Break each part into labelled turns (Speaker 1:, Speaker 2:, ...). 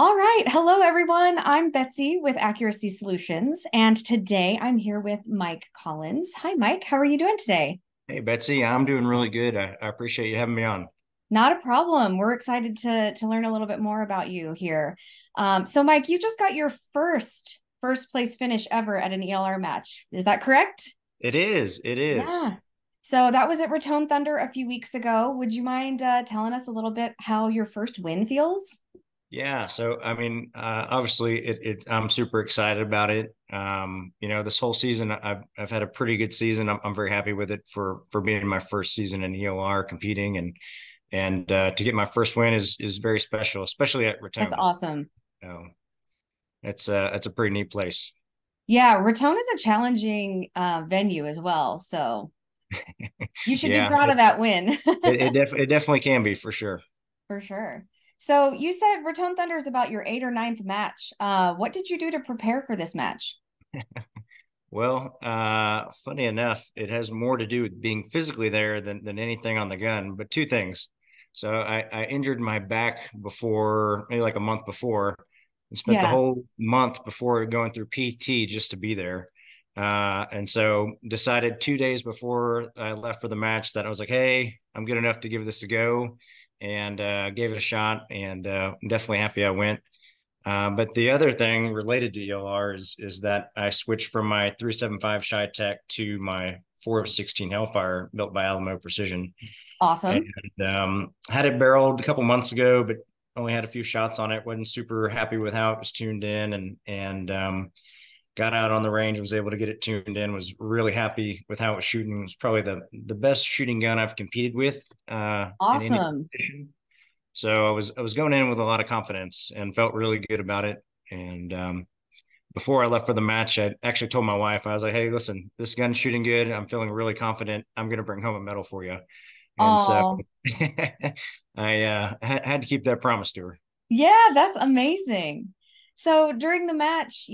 Speaker 1: All right. Hello, everyone. I'm Betsy with Accuracy Solutions, and today I'm here with Mike Collins. Hi, Mike. How are you doing today?
Speaker 2: Hey Betsy, I'm doing really good. I appreciate you having me on.
Speaker 1: Not a problem. We're excited to learn a little bit more about you here. So, Mike, you just got your first place finish ever at an ELR match. Is that correct?
Speaker 2: It is, it is.
Speaker 1: Yeah. So that was at Raton Thunder a few weeks ago. Would you mind telling us a little bit how your first win feels?
Speaker 2: Yeah, so I mean, obviously I'm super excited about it. This whole season I've had a pretty good season. I'm very happy with it for being my first season in ELR competing and to get my first win is very special, especially at
Speaker 1: That's
Speaker 2: Raton.
Speaker 1: awesome.
Speaker 2: So it's a pretty neat place.
Speaker 1: Yeah, Raton is a challenging venue as well. So you should be
Speaker 2: Yeah,
Speaker 1: proud of that win
Speaker 2: it definitely can be for sure.
Speaker 1: for sure. So you said Raton Thunder is about your eighth or ninth match. What did you do to prepare for this match?
Speaker 2: Well, funny enough, it has more to do with being physically there than anything on the gun, but two things. So I injured my back before, maybe like a month before, and spent the
Speaker 1: Yeah.
Speaker 2: whole month before going through PT just to be there. And so decided 2 days before I left for the match that I was like, hey, I'm good enough to give this a go, and gave it a shot, and definitely happy I went. But the other thing related to ELR is that I switched from my 375 Shy Tech to my 416 Hellfire built by Alamo Precision, and
Speaker 1: Awesome.
Speaker 2: had it barreled a couple months ago, but only had a few shots on it. wasn't super happy with how it was tuned in, and got out on the range, was able to get it tuned in. Was really happy with how it was shooting. It was probably the best shooting gun I've competed with in any
Speaker 1: Awesome.
Speaker 2: competition. So I was going in with a lot of confidence and felt really good about it. And before I left for the match, I actually told my wife, I was like, "Hey, listen, this gun's shooting good. I'm feeling really confident. I'm going to bring home a medal for you." And so
Speaker 1: Oh,
Speaker 2: I had to keep that promise to her.
Speaker 1: yeah, that's amazing. So during the match,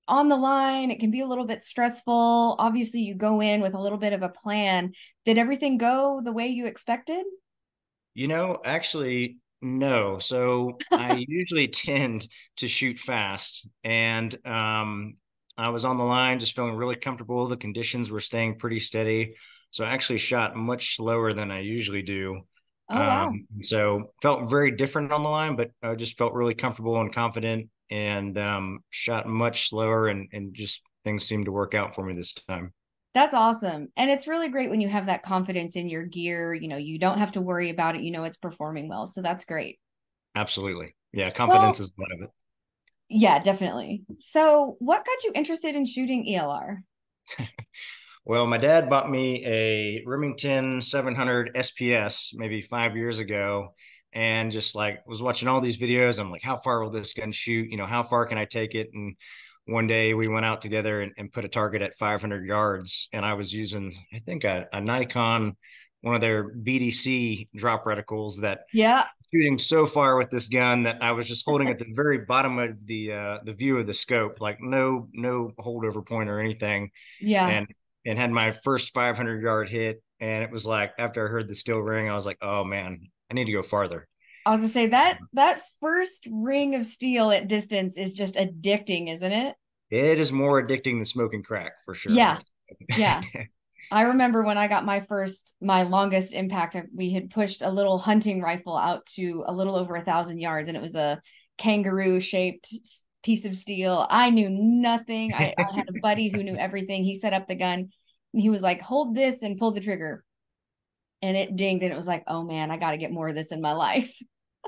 Speaker 1: on the line, it can be a little bit stressful. Obviously, you go in with a little bit of a plan. Did everything go the way you expected?
Speaker 2: Actually, no. So I usually tend to shoot fast, and I was on the line, just feeling really comfortable. The conditions were staying pretty steady, so I actually shot much slower than I usually do.
Speaker 1: Oh, wow.
Speaker 2: So felt very different on the line, but I just felt really comfortable and confident, and shot much slower, and just things seemed to work out for me this time.
Speaker 1: That's awesome. And it's really great when you have that confidence in your gear. You don't have to worry about it. You know it's performing well. So that's great.
Speaker 2: Absolutely, yeah.
Speaker 1: Well,
Speaker 2: Confidence is part of it.
Speaker 1: yeah, definitely. So, what got you interested in shooting ELR?
Speaker 2: Well, my dad bought me a Remington 700 SPS maybe 5 years ago, and just like was watching all these videos. I'm like, how far will this gun shoot? How far can I take it? And one day we went out together and put a target at 500 yards, and I was using, I think, a Nikon, one of their BDC drop reticles that
Speaker 1: Yeah,
Speaker 2: shooting so far with this gun that I was just holding at the very bottom of the view of the scope, like no holdover point or anything,
Speaker 1: yeah.
Speaker 2: and had my first 500-yard hit. And it was like after I heard the steel ring, I was like, oh man, I need to go farther.
Speaker 1: I was gonna say that first ring of steel at distance is just addicting, isn't it?
Speaker 2: It is more addicting than smoking crack for sure.
Speaker 1: Yeah, yeah. I remember when I got my longest impact, we had pushed a little hunting rifle out to a little over 1,000 yards, and it was a kangaroo shaped piece of steel. I knew nothing. I had a buddy who knew everything. He set up the gun and he was like, hold this and pull the trigger. And it dinged, and it was like, oh man, I got to get more of this in my life.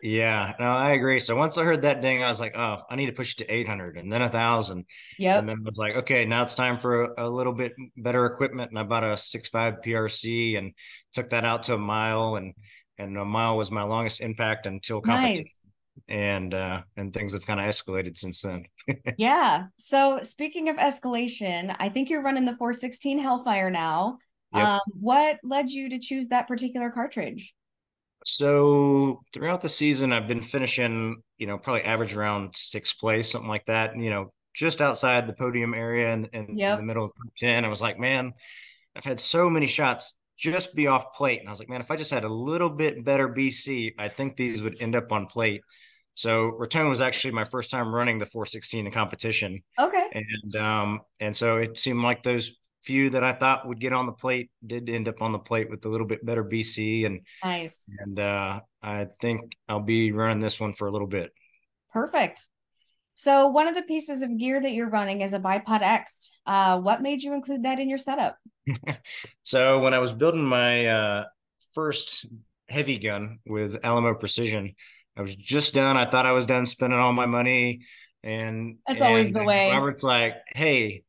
Speaker 2: Yeah, no, I agree. So once I heard that ding, I was like, oh, I need to push it to 800 and then 1,000. And
Speaker 1: Yep.
Speaker 2: then I was like, okay, now it's time for a little bit better equipment. And I bought a 6.5 PRC and took that out to a mile. And a mile was my longest impact until competition.
Speaker 1: Nice.
Speaker 2: And things have kind of escalated since then.
Speaker 1: Yeah. So speaking of escalation, I think you're running the 416 Hellfire now.
Speaker 2: Yep.
Speaker 1: What led you to choose that particular cartridge?
Speaker 2: So throughout the season, I've been finishing, probably average around sixth place, something like that. And, just outside the podium area and in the
Speaker 1: Yep.
Speaker 2: middle of top 10. I was like, man, I've had so many shots just be off plate. And I was like, man, if I just had a little bit better BC, I think these would end up on plate. So Raton was actually my first time running the 416 in competition,
Speaker 1: Okay.
Speaker 2: and so it seemed like those few that I thought would get on the plate did end up on the plate with a little bit better BC,
Speaker 1: Nice.
Speaker 2: and I think I'll be running this one for a little bit.
Speaker 1: Perfect. So one of the pieces of gear that you're running is a bipod X. What made you include that in your setup?
Speaker 2: So when I was building my first heavy gun with Alamo Precision, I was just done. I thought I was done spending all my money,
Speaker 1: That's always
Speaker 2: and
Speaker 1: the way.
Speaker 2: Robert's like, "Hey,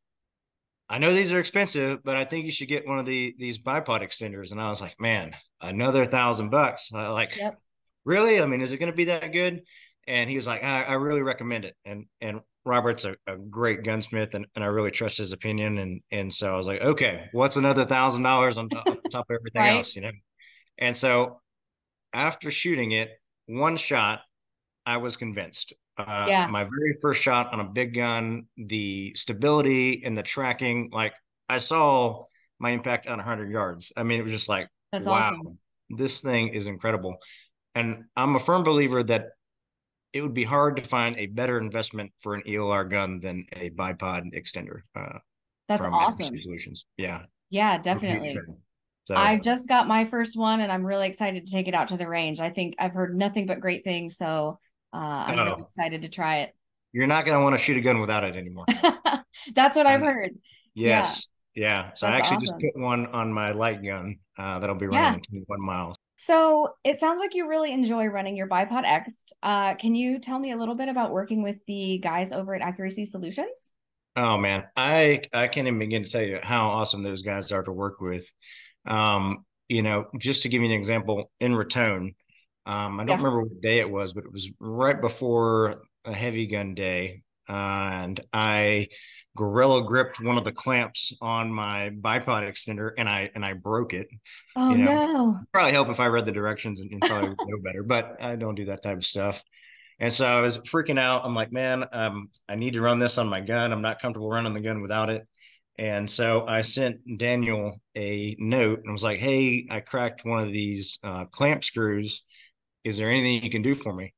Speaker 2: I know these are expensive, but I think you should get one of these bipod extenders." And I was like, "Man, another $1,000." Like,
Speaker 1: Yep.
Speaker 2: really? I mean, is it going to be that good? And he was like, I really recommend it. And Robert's a great gunsmith, and I really trust his opinion. And so I was like, okay, what's another $1,000 on top of everything
Speaker 1: Right?
Speaker 2: else, And so after shooting it, one shot, I was convinced.
Speaker 1: Yeah.
Speaker 2: My very first shot on a big gun, the stability and the tracking, like I saw my impact on 100 yards. I mean, it was just like,
Speaker 1: That's
Speaker 2: wow,
Speaker 1: awesome.
Speaker 2: this thing is incredible. And I'm a firm believer that it would be hard to find a better investment for an ELR gun than a bipod extender
Speaker 1: That's
Speaker 2: from Accuracy
Speaker 1: awesome.
Speaker 2: Solutions. Yeah,
Speaker 1: Yeah,
Speaker 2: I'm a huge
Speaker 1: definitely.
Speaker 2: fan.
Speaker 1: I
Speaker 2: So,
Speaker 1: just got my first one and I'm really excited to take it out to the range. I think I've heard nothing but great things, so I'm really
Speaker 2: oh,
Speaker 1: excited to try it.
Speaker 2: you're not going to want to shoot a gun without it anymore.
Speaker 1: That's what I've
Speaker 2: And
Speaker 1: heard. Yeah,
Speaker 2: yes, yeah. So I
Speaker 1: that's
Speaker 2: actually just
Speaker 1: awesome.
Speaker 2: put one on my light gun that'll be
Speaker 1: Yeah.
Speaker 2: running 21 miles.
Speaker 1: So it sounds like you really enjoy running your bipod X. Can you tell me a little bit about working with the guys over at Accuracy Solutions?
Speaker 2: Oh man, I can't even begin to tell you how awesome those guys are to work with. Just to give you an example, in Raton, I don't
Speaker 1: Yeah.
Speaker 2: remember what day it was, but it was right before a heavy gun day, and I gorilla gripped one of the clamps on my bipod extender, and I broke it.
Speaker 1: Oh
Speaker 2: You know,
Speaker 1: no.
Speaker 2: probably help if I read the directions and probably would know better, but I don't do that type of stuff. And so I was freaking out. I'm like, man, I need to run this on my gun. I'm not comfortable running the gun without it. And so I sent Daniel a note and was like, hey, I cracked one of these clamp screws. Is there anything you can do for me?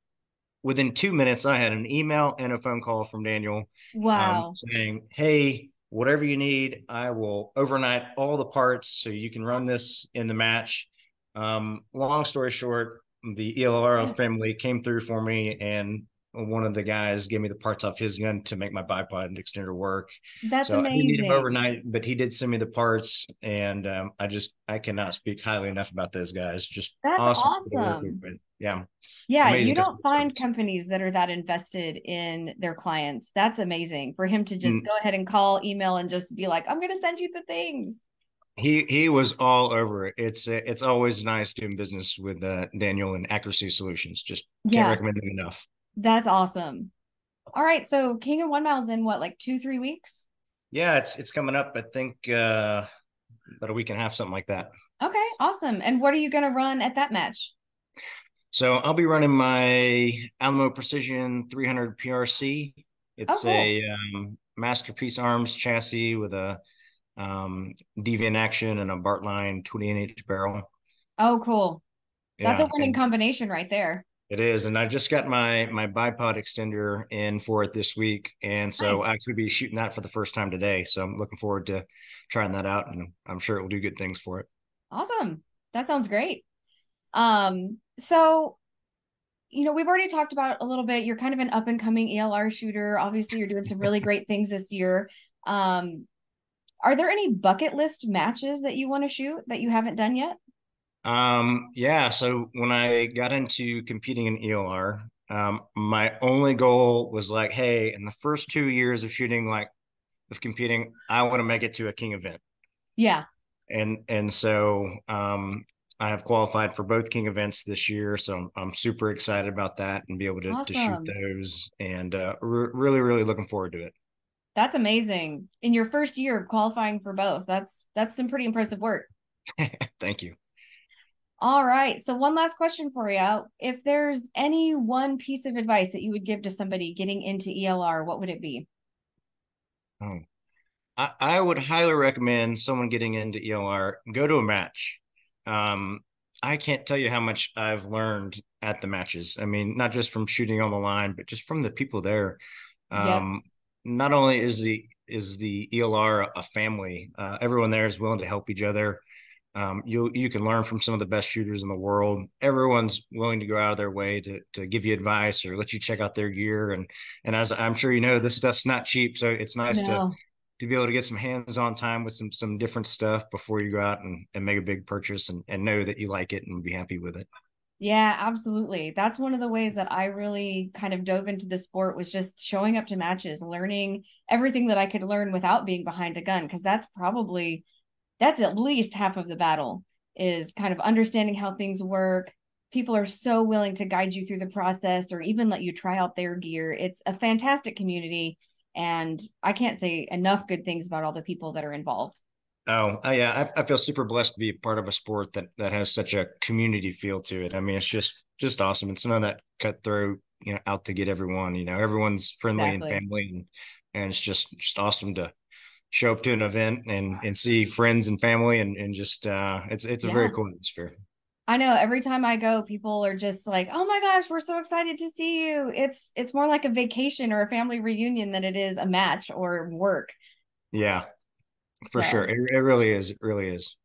Speaker 2: Within 2 minutes, I had an email and a phone call from Daniel
Speaker 1: Wow.
Speaker 2: saying, hey, whatever you need, I will overnight all the parts so you can run this in the match. Long story short, the ELR
Speaker 1: Yeah.
Speaker 2: family came through for me, and one of the guys gave me the parts off his gun to make my bipod and extender work.
Speaker 1: That's
Speaker 2: So I didn't need him
Speaker 1: amazing.
Speaker 2: overnight, but he did send me the parts, and I cannot speak highly enough about those guys. Just
Speaker 1: That's
Speaker 2: awesome to work with.
Speaker 1: awesome.
Speaker 2: But yeah,
Speaker 1: Yeah, you
Speaker 2: amazing
Speaker 1: don't
Speaker 2: customer
Speaker 1: find
Speaker 2: service.
Speaker 1: companies that are that invested in their clients. That's amazing for him to just
Speaker 2: Mm,
Speaker 1: go ahead and call, email, and just be like, I'm going to send you the things.
Speaker 2: he was all over it. It's always nice doing business with Daniel and Accuracy Solutions. Just can't
Speaker 1: Yeah,
Speaker 2: recommend them enough.
Speaker 1: that's awesome. All right. So King of One Mile's in what, like 2, 3 weeks?
Speaker 2: Yeah, it's coming up. I think about a week and a half, something like that.
Speaker 1: Okay, awesome. And what are you going to run at that match?
Speaker 2: So I'll be running my Alamo Precision 300 PRC.
Speaker 1: Oh,
Speaker 2: It's
Speaker 1: cool.
Speaker 2: a Masterpiece Arms chassis with a deviant action and a Bartline 28-inch barrel.
Speaker 1: Oh, cool. That's a
Speaker 2: Yeah,
Speaker 1: winning
Speaker 2: and
Speaker 1: combination right there.
Speaker 2: it is. And I just got my bipod extender in for it this week, and so I
Speaker 1: Nice.
Speaker 2: could be shooting that for the first time today. So I'm looking forward to trying that out, and I'm sure it will do good things for it.
Speaker 1: Awesome. That sounds great. So we've already talked about a little bit. You're kind of an up and coming ELR shooter. Obviously, you're doing some really great things this year. Um, are there any bucket list matches that you want to shoot that you haven't done yet?
Speaker 2: Yeah, so when I got into competing in ELR, my only goal was like, hey, in the first 2 years of shooting, like of competing, I want to make it to a King event.
Speaker 1: Yeah.
Speaker 2: And so I have qualified for both King events this year, so I'm super excited about that and be able to shoot
Speaker 1: Awesome.
Speaker 2: those, and really really looking forward to
Speaker 1: That's amazing. In your first year qualifying for both. That's some pretty impressive work.
Speaker 2: it. Thank you.
Speaker 1: All right. So one last question for you. If there's any one piece of advice that you would give to somebody getting into ELR, what would it be?
Speaker 2: Oh. I would highly recommend someone getting into ELR go to a match. Um, I can't tell you how much I've learned at the matches. I mean, not just from shooting on the line, but just from the people there.
Speaker 1: Yep.
Speaker 2: Um, Not only is the ELR a family, everyone there is willing to help each other. You can learn from some of the best shooters in the world. Everyone's willing to go out of their way to give you advice or let you check out their gear. And as I'm sure you know, this stuff's not cheap, so it's nice
Speaker 1: No.
Speaker 2: to be able to get some hands-on time with some different stuff before you go out and make a big purchase and know that you like it and be happy with it.
Speaker 1: Yeah, absolutely. That's one of the ways that I really kind of dove into the sport was just showing up to matches, learning everything that I could learn without being behind a gun, because that's at least half of the battle is kind of understanding how things work. People are so willing to guide you through the process or even let you try out their gear. It's a fantastic community, and I can't say enough good things about all the people that are involved.
Speaker 2: Yeah, I feel super blessed to be a part of a sport that has such a community feel to it. I mean, it's just awesome. It's none of that cutthroat, out to get everyone. Everyone's friendly and
Speaker 1: Exactly.
Speaker 2: family, and it's just awesome to show up to an event and see friends and family and just it's a very
Speaker 1: Yeah.
Speaker 2: cool atmosphere.
Speaker 1: I know every time I go, people are just like, "Oh my gosh, we're so excited to see you." It's more like a vacation or a family reunion than it is a match or work.
Speaker 2: Yeah, for sure.
Speaker 1: So,
Speaker 2: It really is. It really is.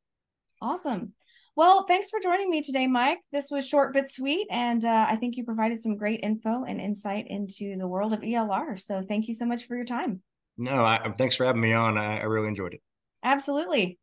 Speaker 1: awesome. Well, thanks for joining me today, Mike. This was short but sweet, and I think you provided some great info and insight into the world of ELR. So, thank you so much for your time.
Speaker 2: No, thanks for having me on. I really enjoyed it.
Speaker 1: Absolutely.